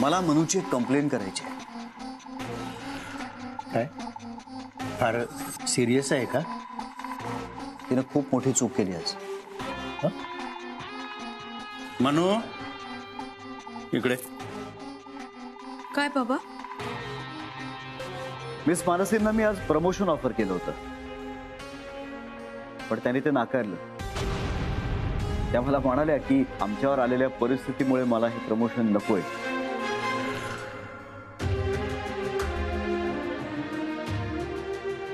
मला मनूची एक कंप्लेंट करायची आहे. काय फार सिरियस आहे का? तिने खूप मोठी चूक केली आज. मनू इकडे. काय बाबा? मिस मानसींना मी आज प्रमोशन ऑफर केलं होतं, पण त्यांनी ते नाकारलं. त्या मला म्हणाल्या की आमच्यावर आलेल्या परिस्थितीमुळे मला हे प्रमोशन नकोय.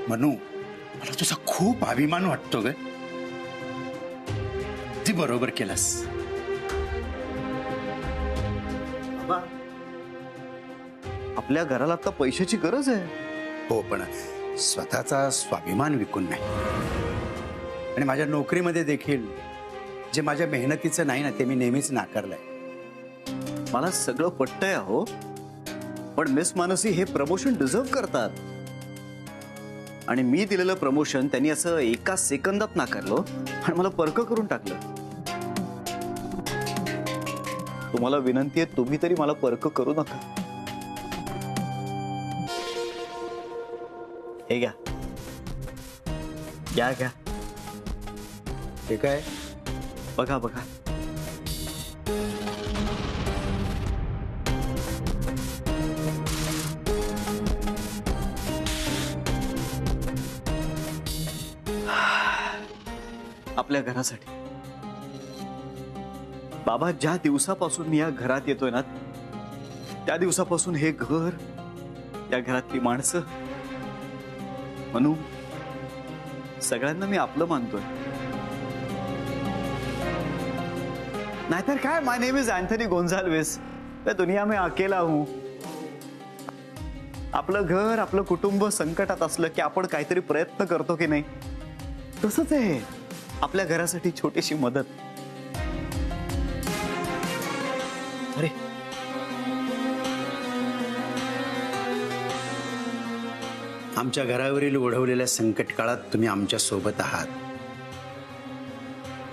मनू, मला तुझा खूप अभिमान वाटतो ग. ती बरोबर केलंस. आपल्या घराला आता पैशाची गरज आहे. हो, पण स्वतःचा स्वाभिमान विकून नाही. आणि माझ्या नोकरीमध्ये देखील जे माझ्या मेहनतीचं नाही ना, ते मी नेहमीच नाकारलंय. मला सगळं पटतंय अहो, पण मिस मानसी हे प्रमोशन डिझर्व करतात. आणि मी दिलेलं प्रमोशन त्यांनी असं एका सेकंदात नाकारलं आणि मला परक करून टाकलं. तुम्हाला विनंती आहे, तुम्ही तरी मला परक करू नका. हे घ्या, घ्या घ्या. ते काय? बघा बघा. आपल्या घरासाठी. बाबा, ज्या दिवसापासून मी या घरात येतोय ना, त्या दिवसापासून हे घर, त्या घरातली माणसं, मनू, सगळ्यांना मी आपलं मानतोय. नाहीतर काय, माय नेम इज अँथनी गोंझाल्विस. मैं दुनिया में अकेला हूं. आपलं घर, आपलं कुटुंब संकटात असलं की आपण काहीतरी प्रयत्न करतो की नाही, तसंच आहे आपल्या घरासाठी छोटीशी मदत. अरे, आमच्या घरावरील ओढवलेल्या संकट काळात तुम्ही आमच्या सोबत आहात,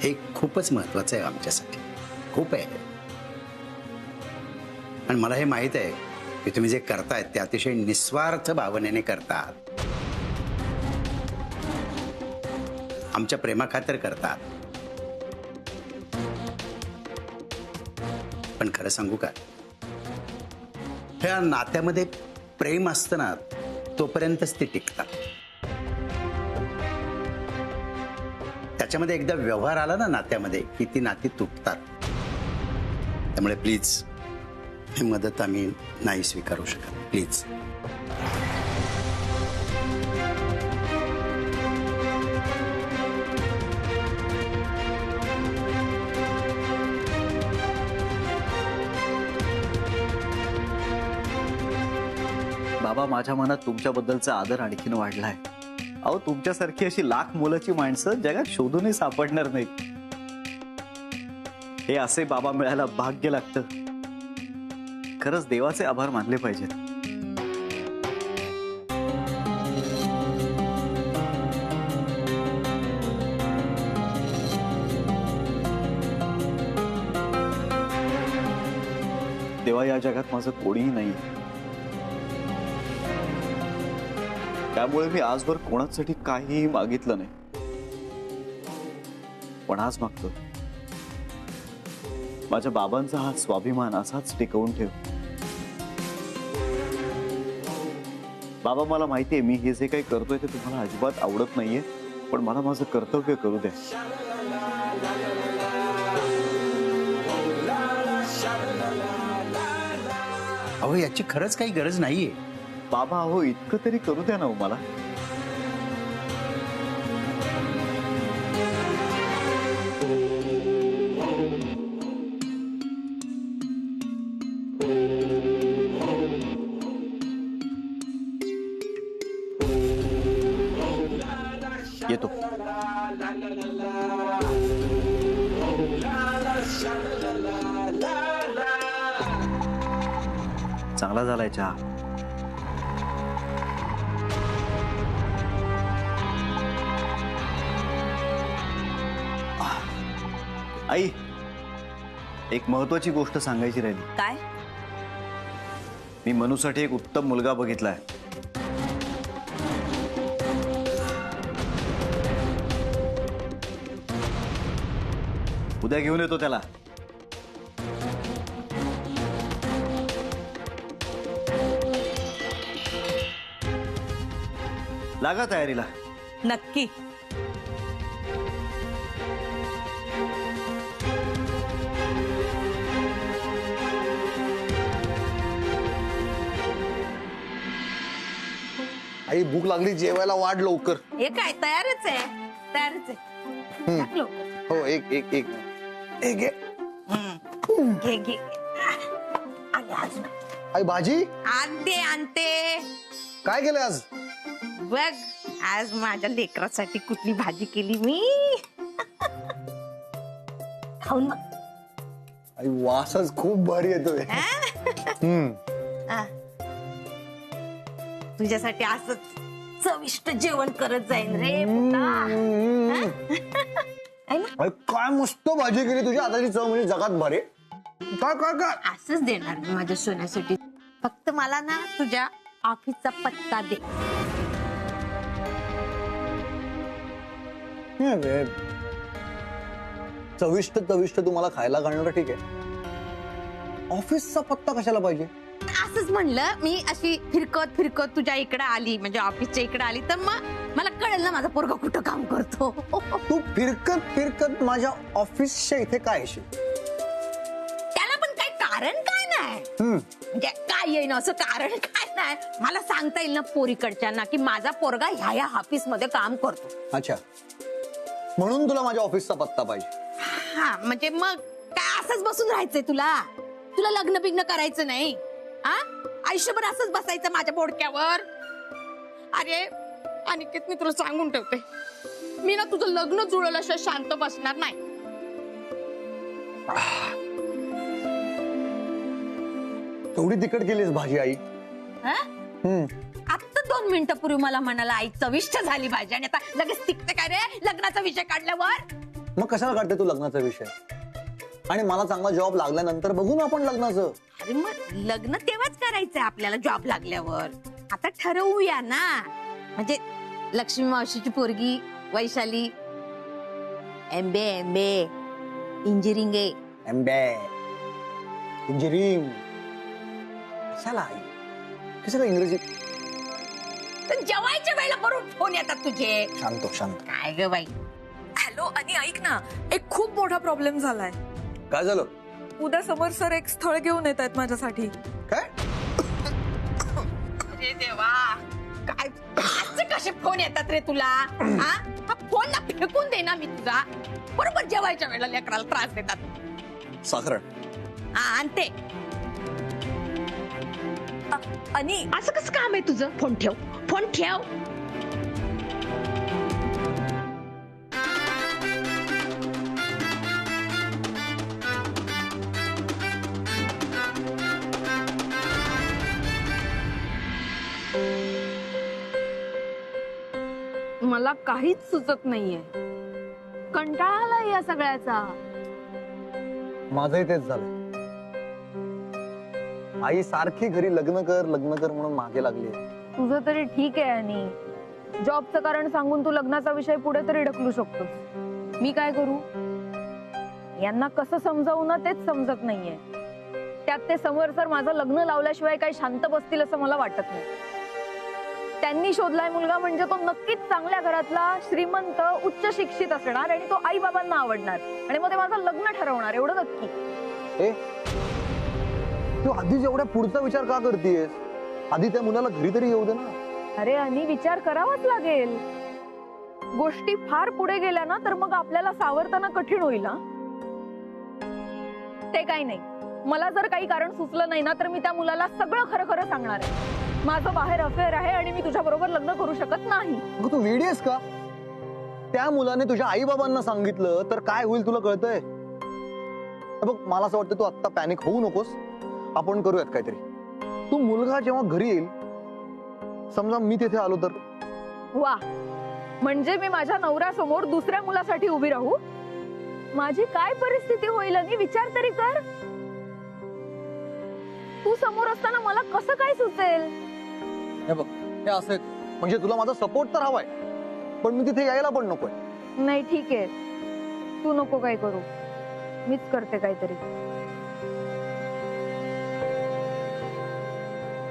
हे खूपच महत्वाचं आहे आमच्यासाठी. खूप आहे. आणि मला हे माहित आहे की तुम्ही जे करतायत ते अतिशय निस्वार्थ भावनेने करतात. आमच्या प्रेमाखातर करतात. पण खरं सांगू का, ह्या नात्यामध्ये प्रेम असतं ना, तोपर्यंतच ते टिकतात. त्याच्यामध्ये एकदा व्यवहार आला ना नात्यामध्ये की ती नाती तुटतात. त्यामुळे प्लीज ही मदत आम्ही नाही स्वीकारू शकत. प्लीज. बाबा, माझ्या मनात तुमच्याबद्दलचा आदर आणखीन वाढलाय. अहो, तुमच्यासारखी अशी लाख मोलाची माणसं जगात शोधूनही सापडणार नाहीत. हे असे बाबा मिळायला भाग्य लागतं. खरंच देवाचे आभार मानले पाहिजेत. देवा, या जगात माझं कोणीही नाही, त्यामुळे मी आजवर कोणासाठी काहीही मागितलं नाही. पण आज मागतो, माझ्या बाबांचा हा स्वाभिमान असाच टिकवून ठेव. बाबा, मला माहितीये मी हे जे काही करतोय ते तुम्हाला अजिबात आवडत नाहीये, पण मला माझं कर्तव्य करू द्या. अहो, याची खरंच काही गरज नाहीये. बाबा, अहो, इतकं तरी करू द्या ना हो मला. येतो. चांगला झालाय चहा. आई, एक महत्वाची गोष्ट सांगायची राहिली. काय? मी मनूसाठी एक उत्तम मुलगा बघितलाय. उद्या घेऊन येतो त्याला. लागा तयारीला. नक्की. आई भूक लागली, जेवायला वाढ लवकर. हे काय तयारच आहे, तयारच आहे. टाक लवकर. हो एक एक एक एक घे. घे घे. आले अजून. आई भाजी आणते. काय केलं आज? बघ आज माझ्या लेकरासाठी कुठली भाजी केली मी. खाऊन मग. आई वासच खूप भारी येतोय. आ. तुझ्यासाठी असंच चविष्ट जेवण करत जाईन रे पुता. है ना? अरे काय मस्त भाजी केली, तुझ्या हाताची चव म्हणजे जगात भारी. काय काय काय असंच देणार मी माझ्या सोन्यासाठी. फक्त मला ना तुझ्या ऑफिसचा पत्ता दे. चविष्ट चविष्ट तुम्हाला खायला घालणार ठीक आहे, ऑफिसचा पत्ता कशाला पाहिजे? असंच म्हणलं मी, अशी फिरकत फिरकत तुझ्या इकडे आली, म्हणजे ऑफिसच्या इकडे आली तर मग मला कळेल ना माझा पोरगा कुठं काम करतो. तू फिरकत फिरकत माझ्या ऑफिसच्या इथे काय येशील? त्याला पण काही कारण काय नाही, म्हणजे काय येईन असं कारण काय नाही. मला सांगता येईल ना पोरीकडच्यांना की माझा पोरगा ह्या ऑफिस मध्ये काम करतो. अच्छा, म्हणून तुला माझ्या ऑफिसचा पत्ता पाहिजे? हा म्हणजे मग काय असंच बसून राहायचंय तुला? तुला लग्न बिग्न करायचं नाही? आयुष्यभर असंच बसायचं माझ्या बोडक्यावर? अरे अनिकेत, मी तुला सांगून ठेवते, मी ना तुझं लग्न जुळवल्याशिवाय शांत बसणार नाही. तेवढी तिखट केलीस भाजी आई? आता 2 मिनिटापूर्वी मला म्हणाला आई चविष्ट झाली भाजी, आणि आता लगेच तिकते काय रे लग्नाचा विषय काढल्यावर? मग कशाला काढते तू लग्नाचा विषय? आणि मला चांगला जॉब लागल्यानंतर बघू ना आपण लग्नाचं. अरे मग लग्न तेव्हाच करायचंय आपल्याला, जॉब लागल्यावर. आता ठरवूया ना, म्हणजे लक्ष्मी मावशीची पोरगी वैशाली एमबे इंजिनिअरिंग आहे. इंजिनिअरिंग कशाला आई? कशाला इंग्रजी? तर जेवायच्या वेळेला बरोबर फोन येतात तुझे. शांत. काय ग बाई? हॅलो, आणि ऐक ना, एक खूप मोठा प्रॉब्लेम झालाय. काय झालं? उद्या समर सर एक स्थळ घेऊन येत आहेत माझ्यासाठी. काय? अरे देवा, काय असे कसे फोन येतात रे तुला? हा फोन ना फेकून दे ना मी तुझा. बरोबर जेवायच्या वेळेला लेकराला त्रास देतात. साखरण. हा आणते. आणि असं कसं काम आहे तुझं? फोन ठेव. मला काहीच सुचत नाहीये, कंटाळा आलाय या सगळ्याचा. माझंही तेच झालं. आई सारखी घरी लग्न कर म्हणून मागे लागली. तुझं तरी ठीक आहे, आणि जॉबचं कारण सांगून तू लग्नाचा विषय पुढे तरी ढकलू शकतोस. मी काय करू? यांना कसं समजावू ना तेच समजत नाहीये. त्यात ते समर सर माझं लग्न लावल्याशिवाय काही शांत बसतील असं मला वाटत नाही. त्यांनी शोधलाय मुलगा म्हणजे तो नक्कीच चांगल्या घरातला, श्रीमंत, उच्च शिक्षित असणार, आणि तो आई बाबांना आवडणार, आणि मग ते माझं लग्न ठरवणार, एवढं नक्की. तू आधीच एवढ्या पुढचा विचार का करतेस? आधी त्या मुलाला घरी तरी येऊ दे ना. अरे आणि विचार करावाच लागेल. गोष्टी फार पुढे गेल्या ना तर मग आपल्याला सावरताना कठीण होईल. ते काही नाही, मला जर काही कारण सुचलं नाही ना तर मी त्या मुलाला सगळं खरं खरं सांगणार आहे. माझं बाहेर अफेअर आहे आणि मी तुझ्या बरोबर लग्न करू शकत नाही. अगं तू वेडी आहेस का? त्या मुलाने तुझ्या आई बाबांना सांगितलं तर काय होईल तुला कळतंय? बघ, मला असं वाटतं तू आत्ता पॅनिक होऊ नकोस. आपण करूयात काहीतरी. तू मुलगा जेव्हा घरी येईल, समजा मी तिथे आलो तर? वा, म्हणजे मी माझ्या नवऱ्यासमोर दुसऱ्या मुलासाठी उभी राहू? माझी काय परिस्थिती होईल आणि विचार तरी कर. तू समोर असताना मला कसं काय सुचेल? हे बघ, हे असं आहे. म्हणजे तुला माझा सपोर्ट तर हवाय, पण मी तिथे यायला पण नकोय. नाही ठीक आहे, तू नको काय करू, मीच करते काहीतरी.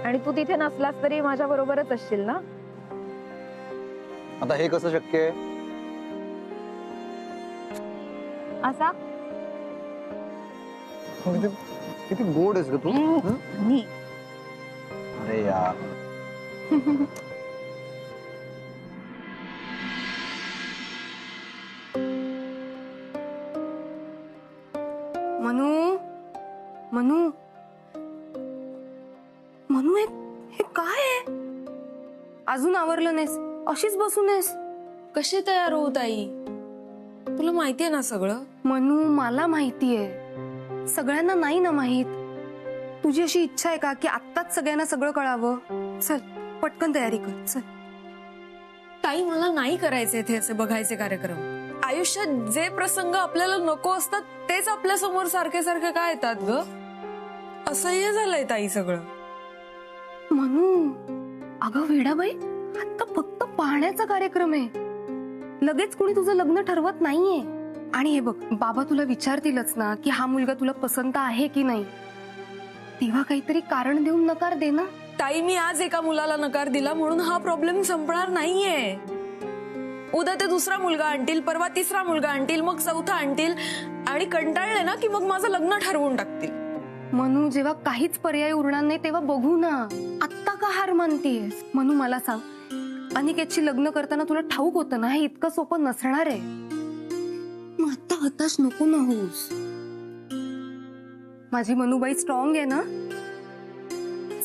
आणि तू तिथे नसलास तरी माझ्या बरोबरच असशील ना? आता हे कसं शक्य आहे? असा किती किती गोड आहेस ग तू. हं? मी अरे यार. मनू मनू मनू हे हे काय आहे? अजून आवरलं नाहीस, अशीच बसून आहेस. कशी तयार होऊ ताई? तुला माहितीये ना सगळं. मनू मला माहितीये, सगळ्यांना नाही ना माहित. तुझी अशी इच्छा आहे का की आत्ताच सगळ्यांना सगळं कळावं? चल पटकन तयारी कर, चल. ताई मला नाही करायचे इथे असे बघायचे कार्यक्रम. आयुष्यात जे प्रसंग आपल्याला नको असतात तेच आपल्या समोर सारखे सारखे काय येतात ग? असह्य झालंय ताई सगळं. मनू अगं वेडाबाई, आता फक्त पाहण्याचा कार्यक्रम आहे, लगेच कुणी तुझं लग्न ठरवत नाहीये. आणि हे बघ, बाबा तुला विचारतीलच ना की हा मुलगा तुला पसंत आहे की नाही, तेव्हा काहीतरी कारण देऊन नकार दे ना. ताई मी आज एका मुलाला नकार दिला म्हणून हा प्रॉब्लेम संपणार नाहीये. उद्या ते दुसरा मुलगा आणतील, परवा तिसरा मुलगा आणतील, मग चौथा आणतील आणि कंटाळले ना की मग माझं लग्न ठरवून टाकतील. मनू जेव्हा काहीच पर्याय उरणार नाही तेव्हा बघू ना, आत्ता का हार मानतीयस? मनू मला सांग, अनिकेतशी लग्न करताना तुला ठाऊक होतं ना हे इतकं सोपं नसणार आहे. मग आता हताश नको ना होस. माझी मनूबाई स्ट्रॉंग आहे ना.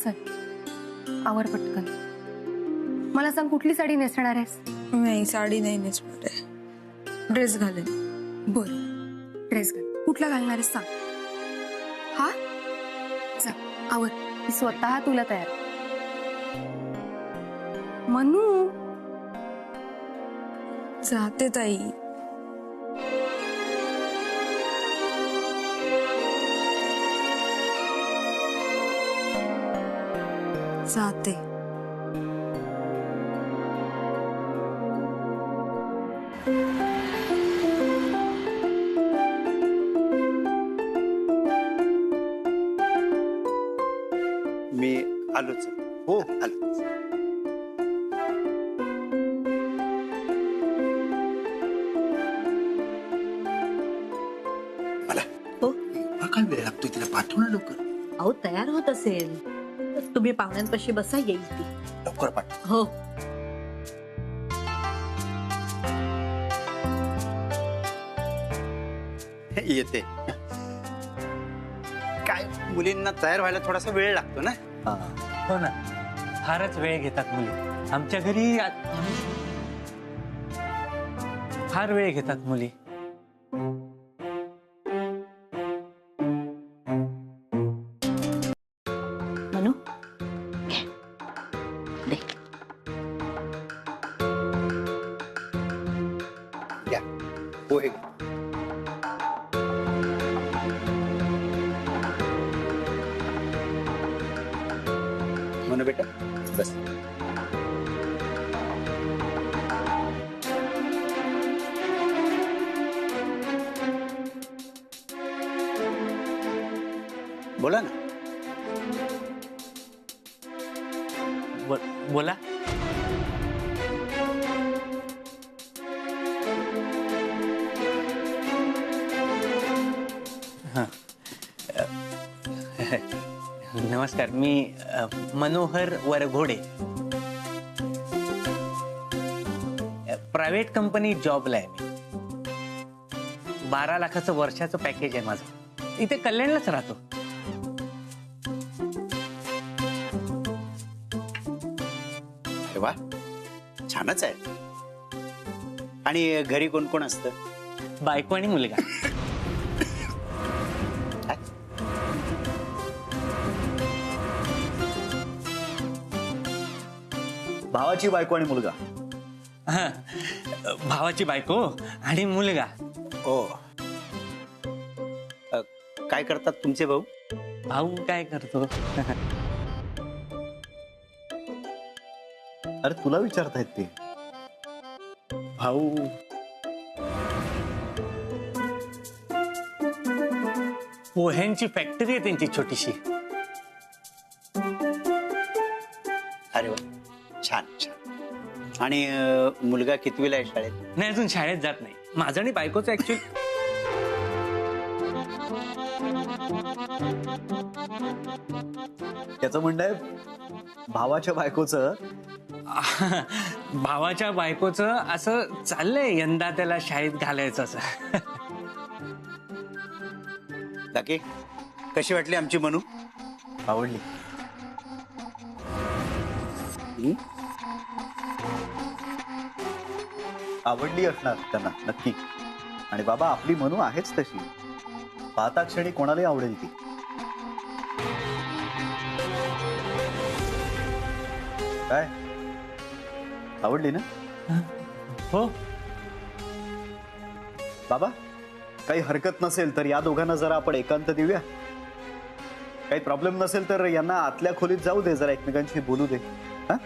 चल आवर पटकन. मला सांग, कुठली साडी नेसणार आहेस? नाही साडी नाही नेसणार आहे, ड्रेस घालेन. बर, ड्रेस घाल. कुठला घालणार आहेस सांग. हा चल आवर, मी स्वतः तुला तयार. मनू जाते ताई. जाते. मी आलोच. हो. आलो. मला हो. काय वेळ लागतोय तिला, पाठव ना लवकर. अहो तयार होत असेल तर तुम्ही पाहुण्यांपाशी बसा, येईल ती. लवकर पाठव. हो. येते. काय मुलींना तयार व्हायला थोडासा वेळ लागतो ना. हो ना, फारच वेळ घेतात मुली आमच्या घरी. फार वेळ घेतात मुली. मनू घे. दे. या पोहे. म्हणू बेटा बस. बोला ना. बोला. नमस्कार, मी मनोहर वरघोडे. प्रायव्हेट कंपनी जॉबला आहे मी. 12 लाखाचं वर्षाचं पॅकेज आहे माझं. इथे कल्याणलाच राहतो. अरे वा, छानच आहे. आणि घरी कोण कोण असतं? बायको आणि मुलगा. भावाची बायको आणि मुलगा. हा, भावाची बायको आणि मुलगा. ओ. काय करतात तुमचे भाऊ? भाऊ काय करतो? अरे तुला विचारतायत ते. भाऊ पोह्यांची फॅक्टरी आहे त्यांची छोटीशी. अरे वा, छान छान. आणि मुलगा कितवीला आहे शाळेत? नाही, अजून शाळेत जात नाही. माझं आणि बायकोचं ऍक्च्युअली त्याचं म्हणणं आहे भावाच्या बायकोचं. भावाच्या बायकोचं असं चाललंय यंदा त्याला शाळेत घालायचं असं. काकी, कशी वाटली आमची मनू? आवडली. आवडली असणार त्यांना नक्की. आणि बाबा आपली मनू आहेच तशी, पाहता क्षणी कोणालाही आवडेल ती. काय आवडली ना? हो. बाबा काही हरकत नसेल तर या दोघांना जरा आपण एकांत देऊया. काही प्रॉब्लेम नसेल तर यांना आतल्या खोलीत जाऊ दे, जरा एकमेकांशी बोलू दे. हा?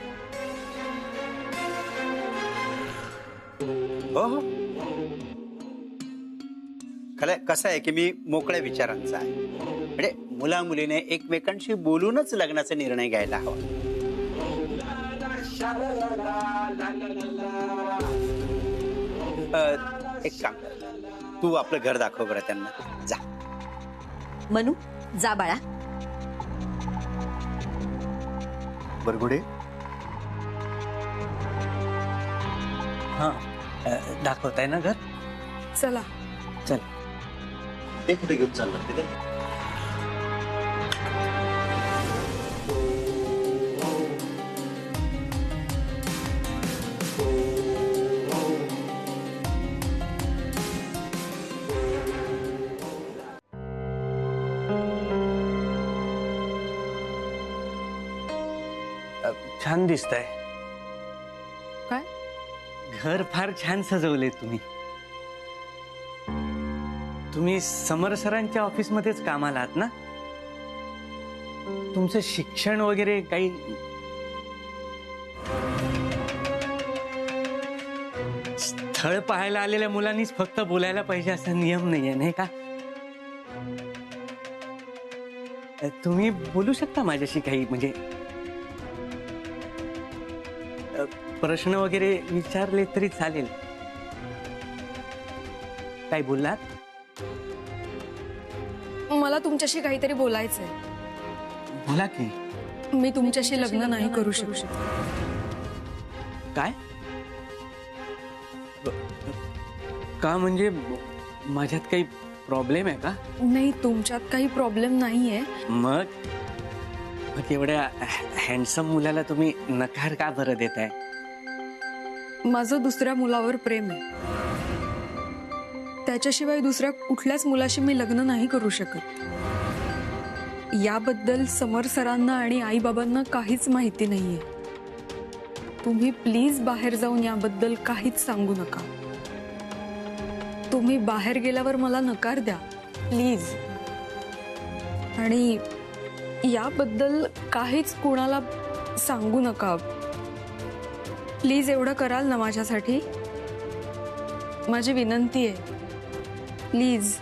हो हो. खरं कसं आहे की मी मोकळ्या विचारांचा आहे. म्हणजे मुला मुलीने एकमेकांशी बोलूनच लग्नाचा निर्णय घ्यायला हवा. एक काम कर, तू आपलं घर दाखव बरं त्यांना. जा. मनू जा बाळा. बरगुडे हा, दाखवताय ना घर? चला. चल. ते कुठे घेऊन चाललं ते? छान दिसतंय. काय? घर फार छान सजवले तुम्ही. तुम्ही समर सरांच्या ऑफिसमध्येच कामाला आहात ना? तुमचं शिक्षण वगैरे काही? स्थळ पाहायला आलेल्या मुलांनीच फक्त बोलायला पाहिजे असा नियम नाहीये, नाही का? तुम्ही बोलू शकता माझ्याशी काही, म्हणजे प्रश्न वगैरे विचारले तरी चालेल. काय बोललात? मला तुमच्याशी काहीतरी बोलायचंय. बोला की. मी तुमच्याशी लग्न नाही करू शकत. काय? का म्हणजे माझ्यात काही प्रॉब्लेम आहे का? नाही, तुमच्यात काही प्रॉब्लेम नाहीये. मग एवढ्या हँडसम मुलाला तुम्ही नकार का बरं देताय? माझं दुसऱ्या मुलावर प्रेम आहे. त्याच्याशिवाय दुसऱ्या कुठल्याच मुलाशी मी लग्न नाही करू शकत. याबद्दल समर सरांना आणि आई बाबांना काहीच माहिती नाहीये. तुम्ही प्लीज बाहेर जाऊन याबद्दल काहीच सांगू नका. तुम्ही बाहेर गेल्यावर मला नकार द्या प्लीज. आणि याबद्दल काहीच कोणाला सांगू नका प्लीज. एवढं कराल ना माझ्यासाठी? माझी विनंती आहे प्लीज.